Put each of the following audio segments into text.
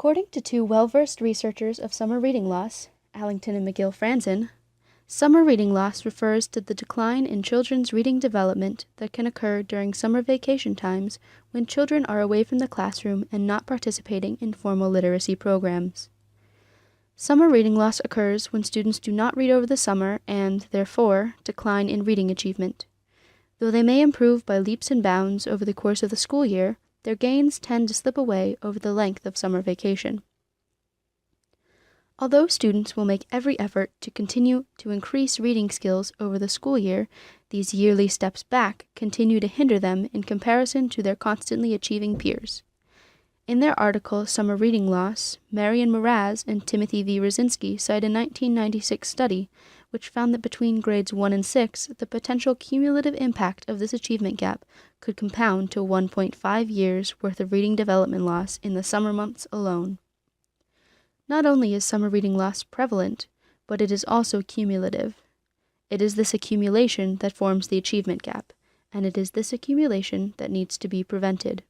According to two well-versed researchers of summer reading loss, Allington and McGill-Franzen, summer reading loss refers to the decline in children's reading development that can occur during summer vacation times when children are away from the classroom and not participating in formal literacy programs. Summer reading loss occurs when students do not read over the summer and, therefore, decline in reading achievement. Though they may improve by leaps and bounds over the course of the school year, their gains tend to slip away over the length of summer vacation. Although students will make every effort to continue to increase reading skills over the school year, these yearly steps back continue to hinder them in comparison to their constantly achieving peers. In their article, Summer Reading Loss, Marian Mraz and Timothy V. Rosinski cite a 1996 study which found that between grades 1 and 6, the potential cumulative impact of this achievement gap could compound to 1.5 years worth of reading development loss in the summer months alone. Not only is summer reading loss prevalent, but it is also cumulative. It is this accumulation that forms the achievement gap, and it is this accumulation that needs to be prevented.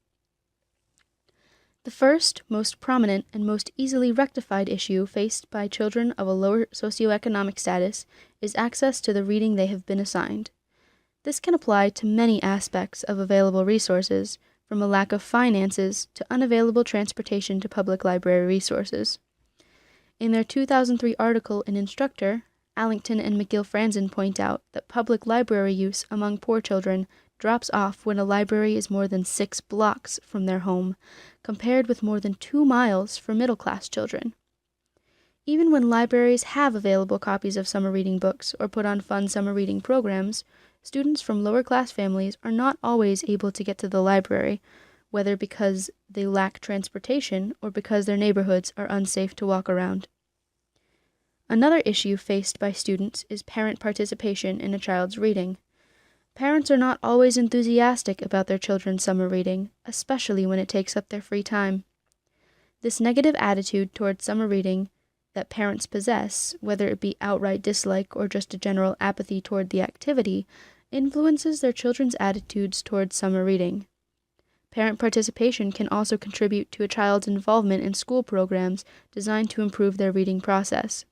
The first, most prominent, and most easily rectified issue faced by children of a lower socioeconomic status is access to the reading they have been assigned. This can apply to many aspects of available resources, from a lack of finances to unavailable transportation to public library resources. In their 2003 article in Instructor, Allington and McGill-Franzen point out that public library use among poor children drops off when a library is more than 6 blocks from their home, compared with more than 2 miles for middle-class children. Even when libraries have available copies of summer reading books or put on fun summer reading programs, students from lower-class families are not always able to get to the library, whether because they lack transportation or because their neighborhoods are unsafe to walk around. Another issue faced by students is parent participation in a child's reading. Parents are not always enthusiastic about their children's summer reading, especially when it takes up their free time. This negative attitude towards summer reading that parents possess, whether it be outright dislike or just a general apathy toward the activity, influences their children's attitudes towards summer reading. Parent participation can also contribute to a child's involvement in school programs designed to improve their reading process.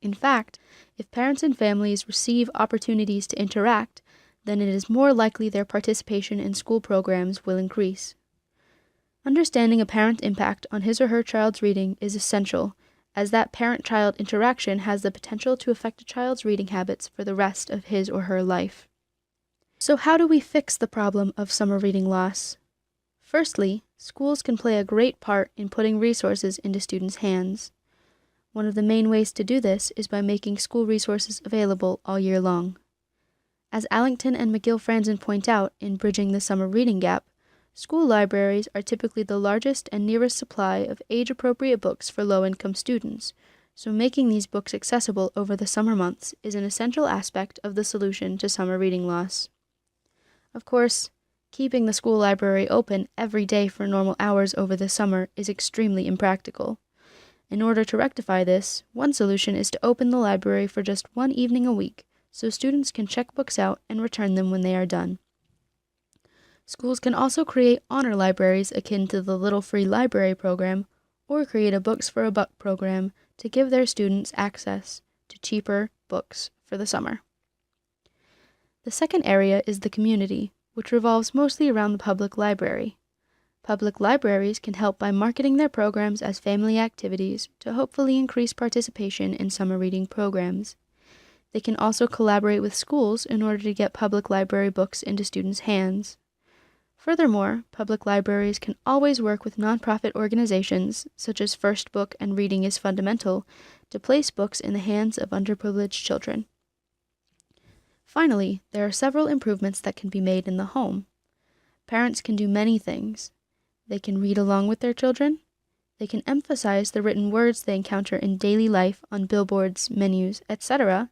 In fact, if parents and families receive opportunities to interact, then it is more likely their participation in school programs will increase. Understanding a parent's impact on his or her child's reading is essential, as that parent-child interaction has the potential to affect a child's reading habits for the rest of his or her life. So how do we fix the problem of summer reading loss? Firstly, schools can play a great part in putting resources into students' hands. One of the main ways to do this is by making school resources available all year long. As Allington and McGill-Franzen point out in Bridging the Summer Reading Gap, school libraries are typically the largest and nearest supply of age-appropriate books for low-income students, so making these books accessible over the summer months is an essential aspect of the solution to summer reading loss. Of course, keeping the school library open every day for normal hours over the summer is extremely impractical. In order to rectify this, one solution is to open the library for just one evening a week, so students can check books out and return them when they are done. Schools can also create honor libraries akin to the Little Free Library program, or create a Books for a Buck program to give their students access to cheaper books for the summer. The second area is the community, which revolves mostly around the public library. Public libraries can help by marketing their programs as family activities to hopefully increase participation in summer reading programs. They can also collaborate with schools in order to get public library books into students' hands. Furthermore, public libraries can always work with nonprofit organizations, such as First Book and Reading is Fundamental, to place books in the hands of underprivileged children. Finally, there are several improvements that can be made in the home. Parents can do many things. They can read along with their children. They can emphasize the written words they encounter in daily life on billboards, menus, etc.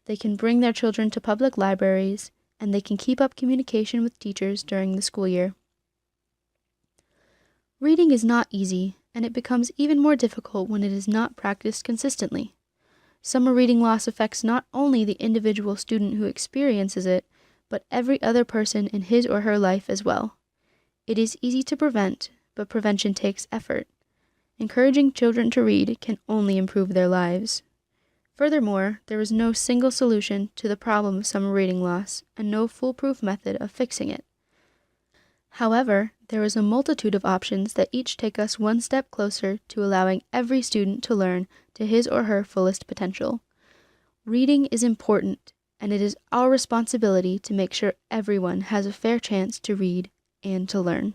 They can bring their children to public libraries, and they can keep up communication with teachers during the school year. Reading is not easy, and it becomes even more difficult when it is not practiced consistently. Summer reading loss affects not only the individual student who experiences it, but every other person in his or her life as well. It is easy to prevent, but prevention takes effort. Encouraging children to read can only improve their lives. Furthermore, there is no single solution to the problem of summer reading loss and no foolproof method of fixing it. However, there is a multitude of options that each take us one step closer to allowing every student to learn to his or her fullest potential. Reading is important, and it is our responsibility to make sure everyone has a fair chance to read and to learn.